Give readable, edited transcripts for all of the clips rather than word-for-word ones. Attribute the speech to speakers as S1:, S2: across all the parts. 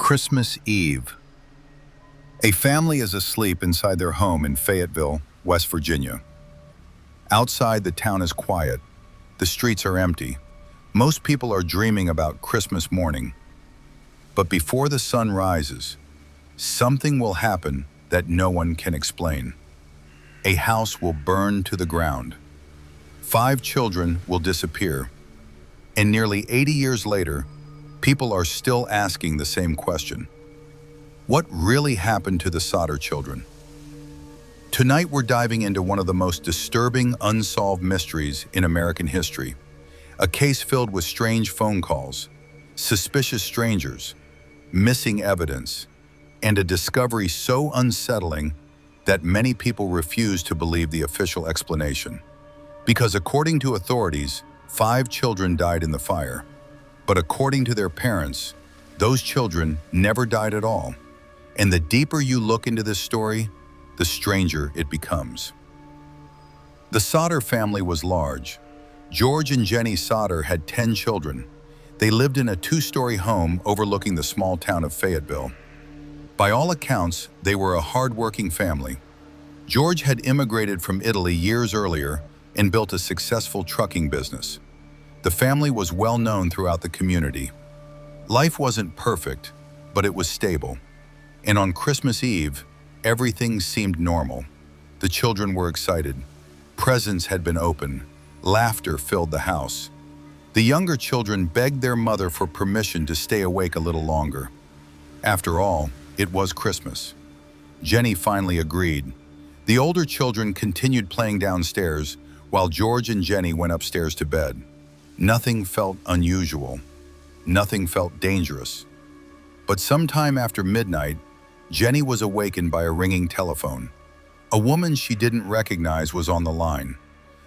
S1: Christmas Eve. A family is asleep inside their home in Fayetteville, West Virginia. Outside, the town is quiet. The streets are empty. Most people are dreaming about Christmas morning. But before the sun rises, something will happen that no one can explain. A house will burn to the ground. 5 children will disappear. And nearly 80 years later, people are still asking the same question. What really happened to the Sodder children? Tonight we're diving into one of the most disturbing unsolved mysteries in American history. A case filled with strange phone calls, suspicious strangers, missing evidence, and a discovery so unsettling that many people refuse to believe the official explanation. Because according to authorities, 5 children died in the fire. But according to their parents, those children never died at all. And the deeper you look into this story, the stranger it becomes. The Sodder family was large. George and Jenny Sodder had 10 children. They lived in a 2-story home overlooking the small town of Fayetteville. By all accounts, they were a hard-working family. George had immigrated from Italy years earlier and built a successful trucking business. The family was well known throughout the community. Life wasn't perfect, but it was stable. And on Christmas Eve, everything seemed normal. The children were excited. Presents had been opened. Laughter filled the house. The younger children begged their mother for permission to stay awake a little longer. After all, it was Christmas. Jenny finally agreed. The older children continued playing downstairs while George and Jenny went upstairs to bed. Nothing felt unusual. Nothing felt dangerous. But sometime after midnight, Jenny was awakened by a ringing telephone. A woman she didn't recognize was on the line.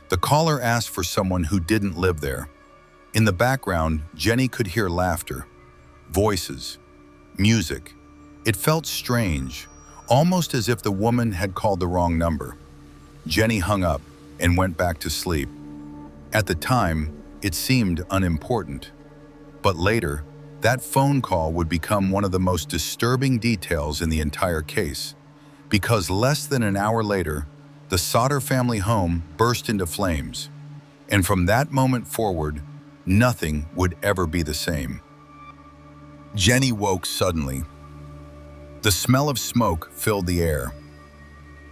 S1: The caller asked for someone who didn't live there. In the background, Jenny could hear laughter, voices, music. It felt strange, almost as if the woman had called the wrong number. Jenny hung up and went back to sleep. At the time, it seemed unimportant. But later, that phone call would become one of the most disturbing details in the entire case, because less than an hour later, the Sodder family home burst into flames. And from that moment forward, nothing would ever be the same. Jenny woke suddenly. The smell of smoke filled the air.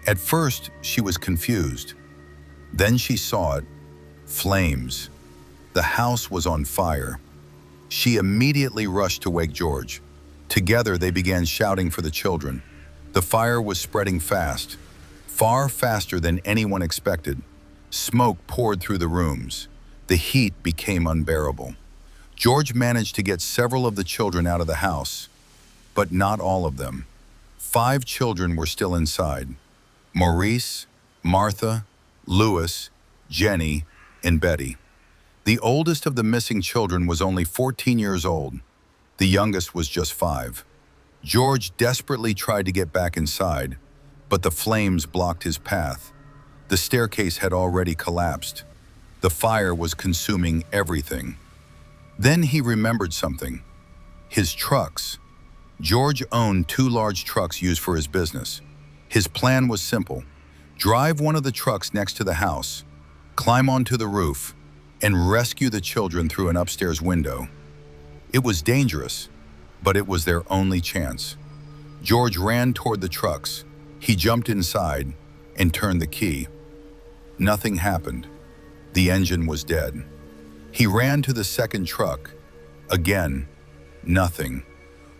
S1: At first, she was confused. Then she saw it, flames. The house was on fire. She immediately rushed to wake George. Together, they began shouting for the children. The fire was spreading fast, far faster than anyone expected. Smoke poured through the rooms. The heat became unbearable. George managed to get several of the children out of the house, but not all of them. 5 children were still inside: Maurice, Martha, Louis, Jenny, and Betty. The oldest of the missing children was only 14 years old. The youngest was just 5. George desperately tried to get back inside, but the flames blocked his path. The staircase had already collapsed. The fire was consuming everything. Then he remembered something: his trucks. George owned 2 large trucks used for his business. His plan was simple: drive one of the trucks next to the house, climb onto the roof, and rescue the children through an upstairs window. It was dangerous, but it was their only chance. George ran toward the trucks. He jumped inside and turned the key. Nothing happened. The engine was dead. He ran to the second truck. Again, nothing.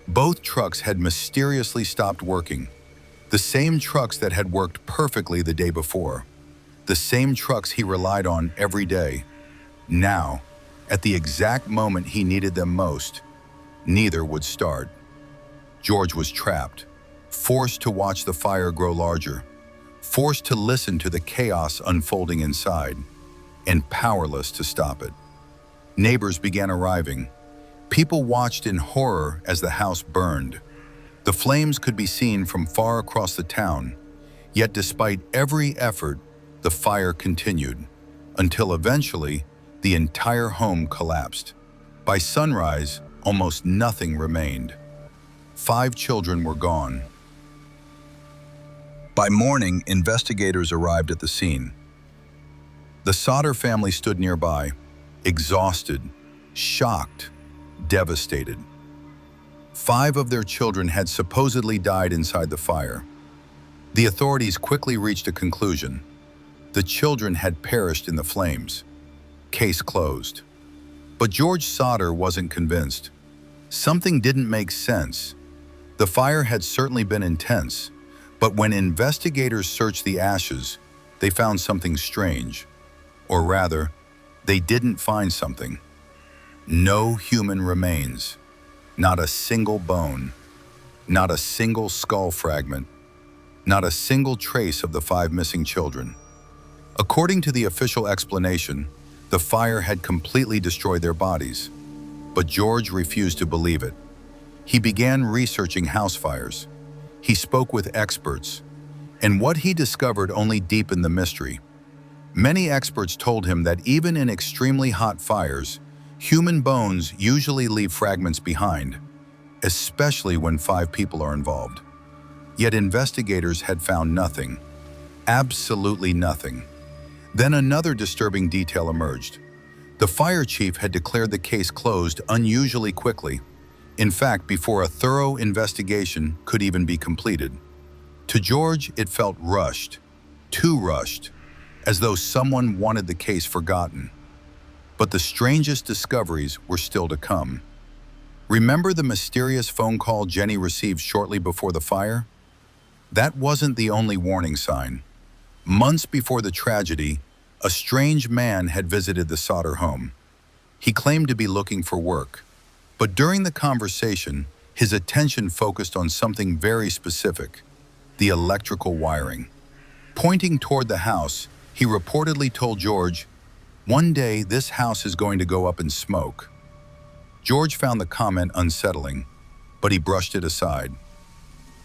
S1: Both trucks had mysteriously stopped working. The same trucks that had worked perfectly the day before. The same trucks he relied on every day. Now, at the exact moment he needed them most, neither would start. George was trapped, forced to watch the fire grow larger, forced to listen to the chaos unfolding inside, and powerless to stop it. Neighbors began arriving. People watched in horror as the house burned. The flames could be seen from far across the town, yet despite every effort, the fire continued, until eventually, the entire home collapsed. By sunrise, almost nothing remained. 5 children were gone. By morning, investigators arrived at the scene. The Sodder family stood nearby, exhausted, shocked, devastated. 5 of their children had supposedly died inside the fire. The authorities quickly reached a conclusion. The children had perished in the flames. Case closed. But George Sodder wasn't convinced. Something didn't make sense. The fire had certainly been intense, but when investigators searched the ashes, they found something strange. Or rather, they didn't find something. No human remains. Not a single bone. Not a single skull fragment. Not a single trace of the 5 missing children. According to the official explanation, the fire had completely destroyed their bodies. But George refused to believe it. He began researching house fires. He spoke with experts, and what he discovered only deepened the mystery. Many experts told him that even in extremely hot fires, human bones usually leave fragments behind, especially when 5 people are involved. Yet investigators had found nothing. Absolutely nothing. Then another disturbing detail emerged. The fire chief had declared the case closed unusually quickly. In fact, before a thorough investigation could even be completed. To George, it felt rushed, too rushed, as though someone wanted the case forgotten. But the strangest discoveries were still to come. Remember the mysterious phone call Jenny received shortly before the fire? That wasn't the only warning sign. Months before the tragedy, a strange man had visited the Sodder home. He claimed to be looking for work, but during the conversation, his attention focused on something very specific: the electrical wiring. Pointing toward the house, he reportedly told George, "One day this house is going to go up in smoke." George found the comment unsettling, but he brushed it aside.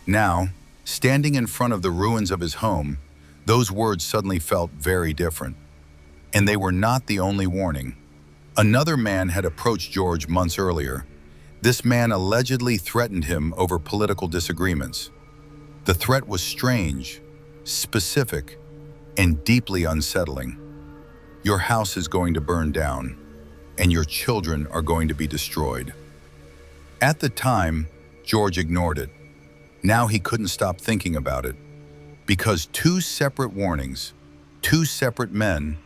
S1: Now, standing in front of the ruins of his home, those words suddenly felt very different. And they were not the only warning. Another man had approached George months earlier. This man allegedly threatened him over political disagreements. The threat was strange, specific, and deeply unsettling. Your house is going to burn down, and your children are going to be destroyed. At the time, George ignored it. Now he couldn't stop thinking about it. Because 2 separate warnings, 2 separate men,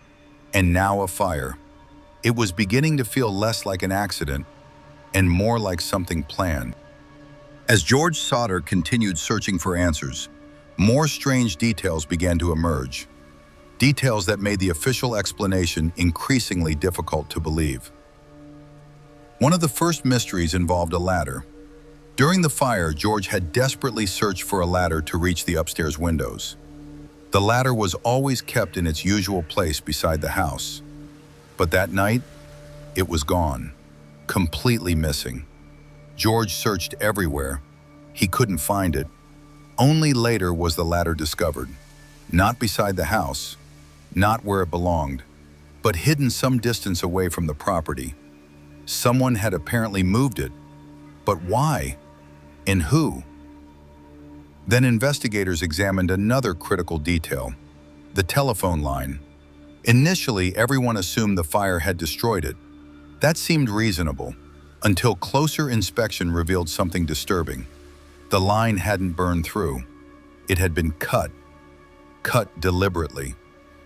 S1: and now a fire. It was beginning to feel less like an accident and more like something planned. As George Sodder continued searching for answers, more strange details began to emerge. Details that made the official explanation increasingly difficult to believe. One of the first mysteries involved a ladder. During the fire, George had desperately searched for a ladder to reach the upstairs windows. The ladder was always kept in its usual place beside the house. But that night, it was gone, completely missing. George searched everywhere. He couldn't find it. Only later was the ladder discovered. Not beside the house, not where it belonged, but hidden some distance away from the property. Someone had apparently moved it. But why? And who? Then investigators examined another critical detail: the telephone line. Initially, everyone assumed the fire had destroyed it. That seemed reasonable, until closer inspection revealed something disturbing. The line hadn't burned through. It had been cut deliberately.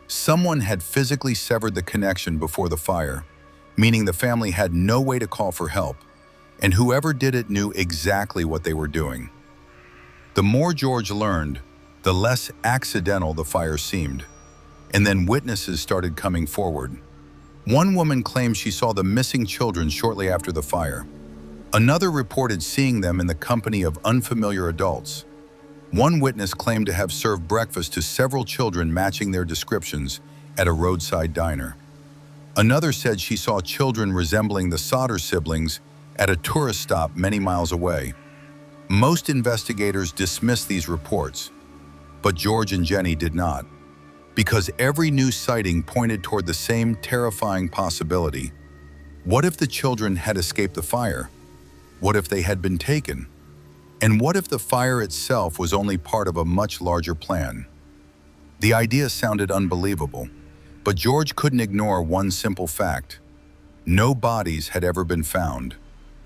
S1: Someone had physically severed the connection before the fire, meaning the family had no way to call for help, and whoever did it knew exactly what they were doing. The more George learned, the less accidental the fire seemed. And then witnesses started coming forward. One woman claimed she saw the missing children shortly after the fire. Another reported seeing them in the company of unfamiliar adults. One witness claimed to have served breakfast to several children matching their descriptions at a roadside diner. Another said she saw children resembling the Sodder siblings at a tourist stop many miles away. Most investigators dismissed these reports, but George and Jenny did not, because every new sighting pointed toward the same terrifying possibility. What if the children had escaped the fire? What if they had been taken? And what if the fire itself was only part of a much larger plan? The idea sounded unbelievable, but George couldn't ignore one simple fact. No bodies had ever been found,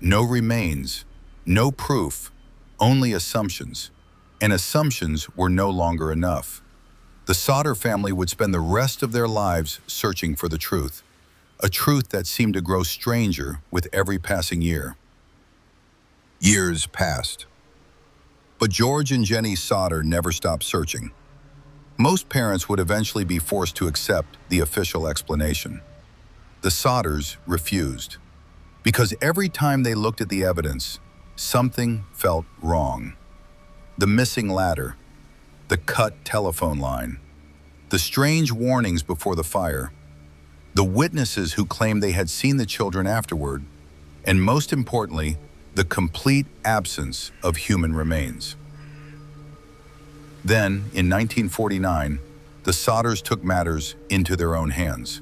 S1: no remains, no proof, only assumptions. And assumptions were no longer enough. The Sodder family would spend the rest of their lives searching for the truth, a truth that seemed to grow stranger with every passing year. Years passed. But George and Jenny Sodder never stopped searching. Most parents would eventually be forced to accept the official explanation. The Sodders refused, because every time they looked at the evidence, something felt wrong. The missing ladder, the cut telephone line, the strange warnings before the fire, the witnesses who claimed they had seen the children afterward, and most importantly, the complete absence of human remains. Then, in 1949, the Sodders took matters into their own hands.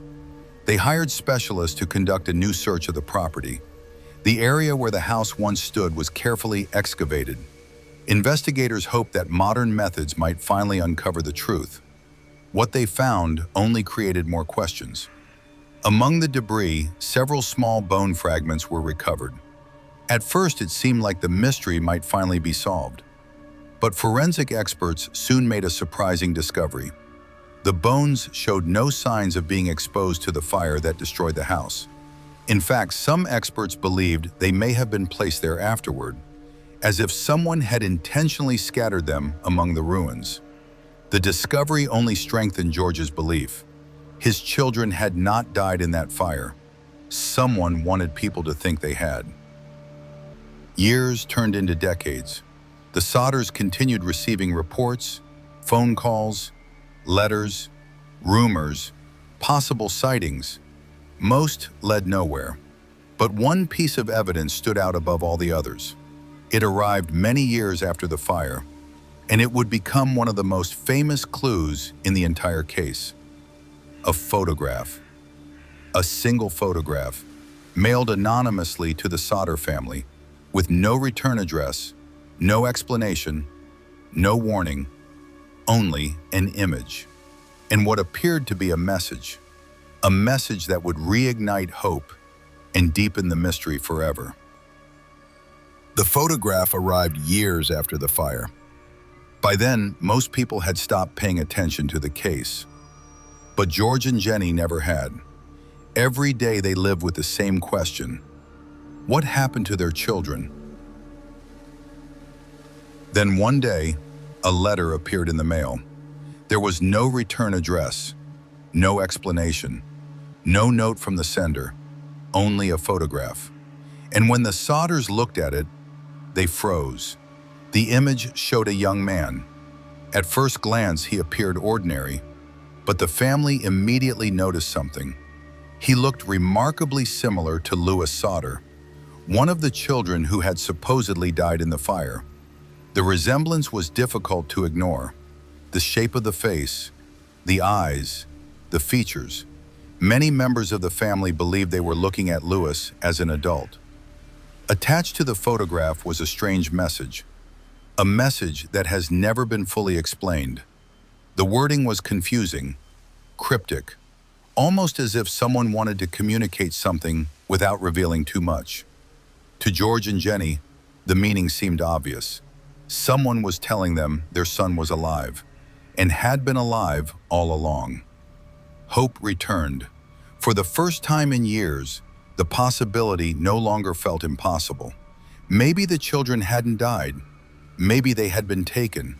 S1: They hired specialists to conduct a new search of the property. The area where the house once stood was carefully excavated. Investigators hoped that modern methods might finally uncover the truth. What they found only created more questions. Among the debris, several small bone fragments were recovered. At first, it seemed like the mystery might finally be solved. But forensic experts soon made a surprising discovery. The bones showed no signs of being exposed to the fire that destroyed the house. In fact, some experts believed they may have been placed there afterward, as if someone had intentionally scattered them among the ruins. The discovery only strengthened George's belief. His children had not died in that fire. Someone wanted people to think they had. Years turned into decades. The Sodders continued receiving reports, phone calls, letters, rumors, possible sightings. Most led nowhere. But one piece of evidence stood out above all the others. It arrived many years after the fire, and it would become one of the most famous clues in the entire case. A photograph. A single photograph, mailed anonymously to the Sodder family, with no return address, no explanation, no warning, only an image, and what appeared to be a message that would reignite hope and deepen the mystery forever. The photograph arrived years after the fire. By then, most people had stopped paying attention to the case. But George and Jenny never had. Every day they lived with the same question: what happened to their children? Then one day, a letter appeared in the mail. There was no return address, no explanation, no note from the sender, only a photograph. And when the Sodders looked at it, they froze. The image showed a young man. At first glance, he appeared ordinary, but the family immediately noticed something. He looked remarkably similar to Louis Sodder, one of the children who had supposedly died in the fire. The resemblance was difficult to ignore. The shape of the face, the eyes, the features. Many members of the family believed they were looking at Louis as an adult. Attached to the photograph was a strange message, a message that has never been fully explained. The wording was confusing, cryptic, almost as if someone wanted to communicate something without revealing too much. To George and Jenny, the meaning seemed obvious. Someone was telling them their son was alive, and had been alive all along. Hope returned. For the first time in years, the possibility no longer felt impossible. Maybe the children hadn't died. Maybe they had been taken.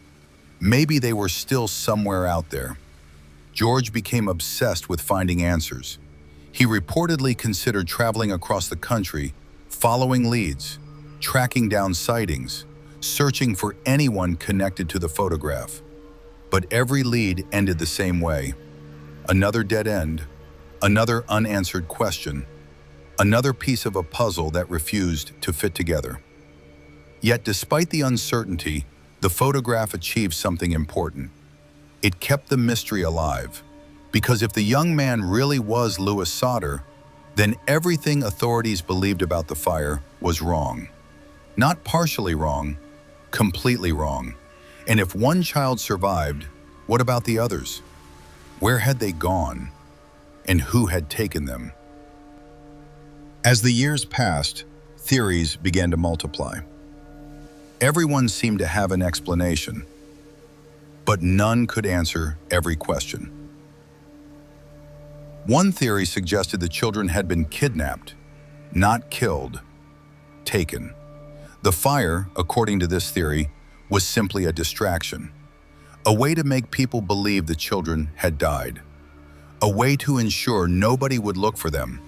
S1: Maybe they were still somewhere out there. George became obsessed with finding answers. He reportedly considered traveling across the country, following leads, tracking down sightings, searching for anyone connected to the photograph. But every lead ended the same way. Another dead end, another unanswered question, another piece of a puzzle that refused to fit together. Yet despite the uncertainty, the photograph achieved something important. It kept the mystery alive, because if the young man really was Louis Sodder, then everything authorities believed about the fire was wrong. Not partially wrong, Completely wrong. And if one child survived, what about the others? Where had they gone? And who had taken them? As the years passed, theories began to multiply. Everyone seemed to have an explanation, but none could answer every question. One theory suggested the children had been kidnapped, not killed, taken. The fire, according to this theory, was simply a distraction, a way to make people believe the children had died, a way to ensure nobody would look for them.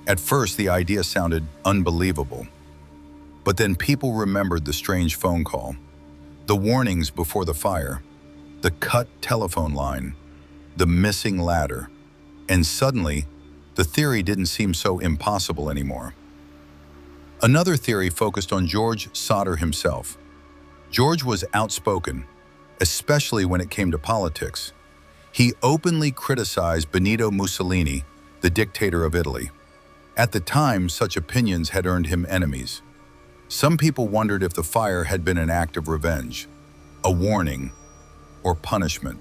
S1: At first, the idea sounded unbelievable, but then people remembered the strange phone call, the warnings before the fire, the cut telephone line, the missing ladder, and suddenly, the theory didn't seem so impossible anymore. Another theory focused on George Sodder himself. George was outspoken, especially when it came to politics. He openly criticized Benito Mussolini, the dictator of Italy. At the time, such opinions had earned him enemies. Some people wondered if the fire had been an act of revenge, a warning, or punishment.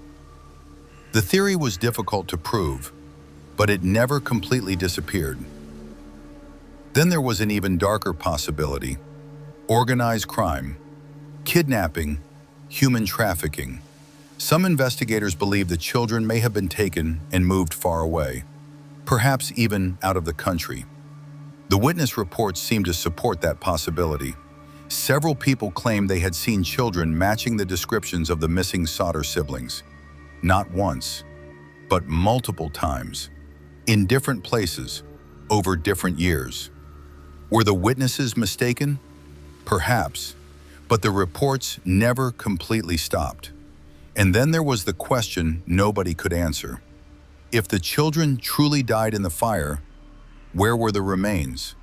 S1: The theory was difficult to prove, but it never completely disappeared. Then there was an even darker possibility: organized crime, kidnapping, human trafficking. Some investigators believe the children may have been taken and moved far away, perhaps even out of the country. The witness reports seem to support that possibility. Several people claim they had seen children matching the descriptions of the missing Sodder siblings, not once, but multiple times, in different places, over different years. Were the witnesses mistaken? Perhaps, but the reports never completely stopped. And then there was the question nobody could answer. If the children truly died in the fire, where were the remains?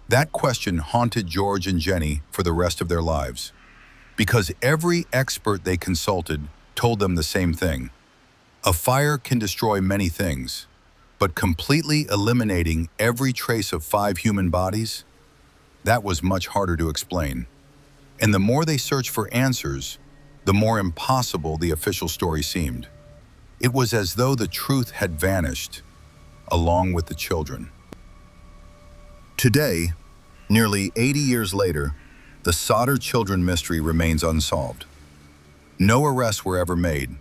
S1: That question haunted George and Jenny for the rest of their lives, because every expert they consulted told them the same thing. A fire can destroy many things, but completely eliminating every trace of 5 human bodies? That was much harder to explain. And the more they searched for answers, the more impossible the official story seemed. It was as though the truth had vanished, along with the children. Today, nearly 80 years later, the Sodder children mystery remains unsolved. No arrests were ever made,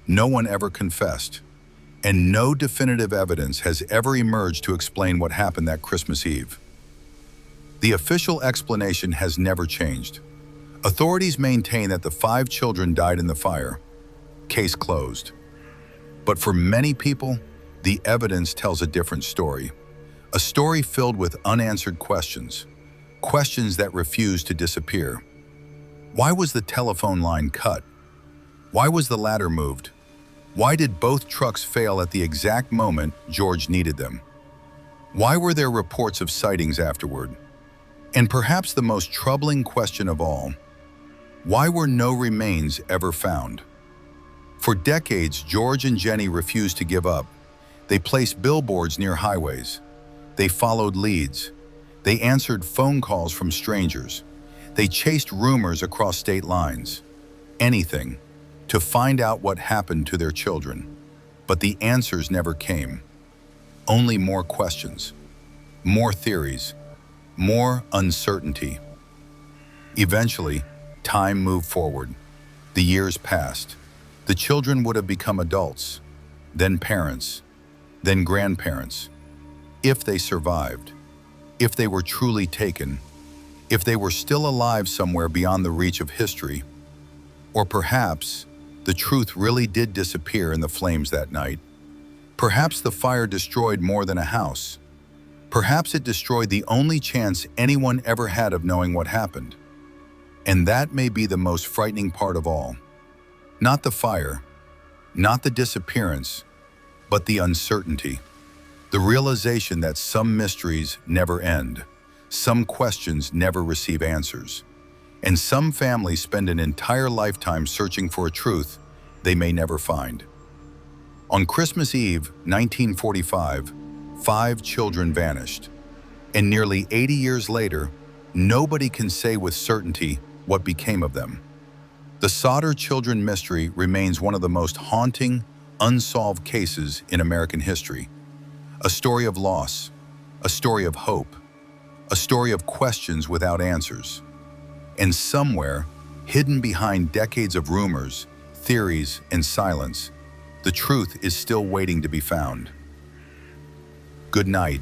S1: no one ever confessed, and no definitive evidence has ever emerged to explain what happened that Christmas Eve. The official explanation has never changed. Authorities maintain that the 5 children died in the fire. Case closed. But for many people, the evidence tells a different story. A story filled with unanswered questions, questions that refuse to disappear. Why was the telephone line cut? Why was the ladder moved? Why did both trucks fail at the exact moment George needed them? Why were there reports of sightings afterward? And perhaps the most troubling question of all, why were no remains ever found? For decades, George and Jenny refused to give up. They placed billboards near highways. They followed leads. They answered phone calls from strangers. They chased rumors across state lines. Anything to find out what happened to their children. But the answers never came. Only more questions, more theories, more uncertainty. Eventually, time moved forward. The years passed. The children would have become adults, then parents, then grandparents. If they survived, if they were truly taken, if they were still alive somewhere beyond the reach of history, or perhaps the truth really did disappear in the flames that night. Perhaps the fire destroyed more than a house. Perhaps it destroyed the only chance anyone ever had of knowing what happened. And that may be the most frightening part of all. Not the fire, not the disappearance, but the uncertainty. The realization that some mysteries never end, some questions never receive answers, and some families spend an entire lifetime searching for a truth they may never find. On Christmas Eve, 1945, 5 children vanished, and nearly 80 years later, nobody can say with certainty What became of them? The Sodder children mystery remains one of the most haunting, unsolved cases in American history. A story of loss, a story of hope, a story of questions without answers. And somewhere, hidden behind decades of rumors, theories, and silence, the truth is still waiting to be found. Good night.